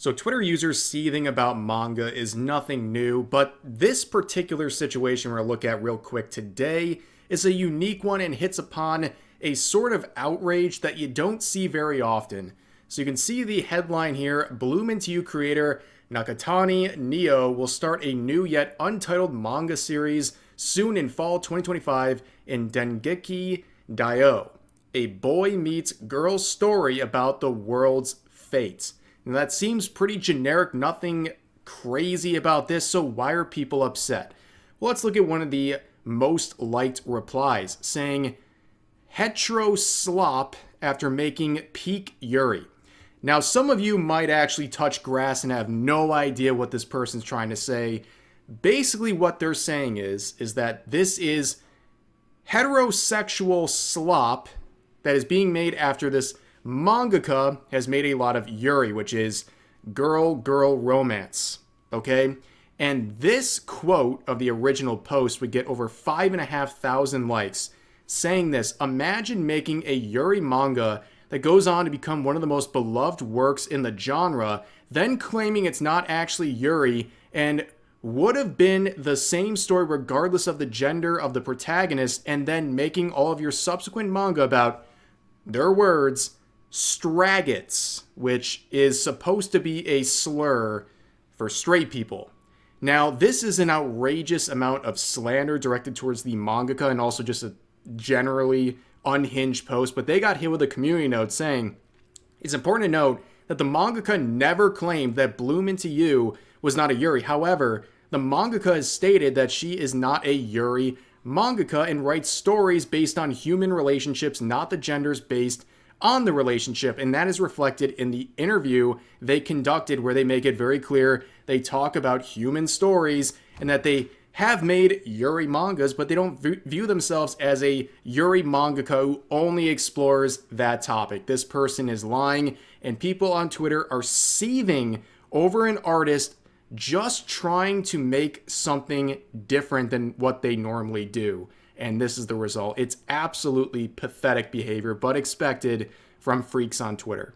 So Twitter users seething about manga is nothing new, but this particular situation we're going to look at real quick today is a unique one and hits upon a sort of outrage that you don't see very often. So you can see the headline here, Bloom Into You creator Nakatani Neo will start a new yet untitled manga series soon in fall 2025 in Dengeki Daioh, a boy meets girl story about the world's fate. Now that seems pretty generic, nothing crazy about this, so why are people upset? Well, let's look at one of the most liked replies, saying, Hetero-slop after making peak Yuri. Now, some of you might actually touch grass and have no idea what this person's trying to say. Basically, what they're saying is that this is heterosexual slop that is being made after this mangaka has made a lot of Yuri, which is girl-girl romance, okay? And this quote of the original post would get over 5,500 likes saying this. Imagine making a Yuri manga that goes on to become one of the most beloved works in the genre, then claiming it's not actually Yuri and would have been the same story regardless of the gender of the protagonist, and then making all of your subsequent manga about, their words, straggots, which is supposed to be a slur for straight people. Now, this is an outrageous amount of slander directed towards the mangaka and also just a generally unhinged post, but they got hit with a community note saying, it's important to note that the mangaka never claimed that Bloom Into You was not a Yuri. However, the mangaka has stated that she is not a Yuri mangaka and writes stories based on human relationships, not the genders based on the relationship. And that is reflected in the interview they conducted where they make it very clear they talk about human stories and that they have made Yuri mangas, but they don't view themselves as a Yuri mangaka who only explores that topic. This person is lying, and people on Twitter are seething over an artist just trying to make something different than what they normally do. And this is the result. It's absolutely pathetic behavior, but expected from freaks on Twitter.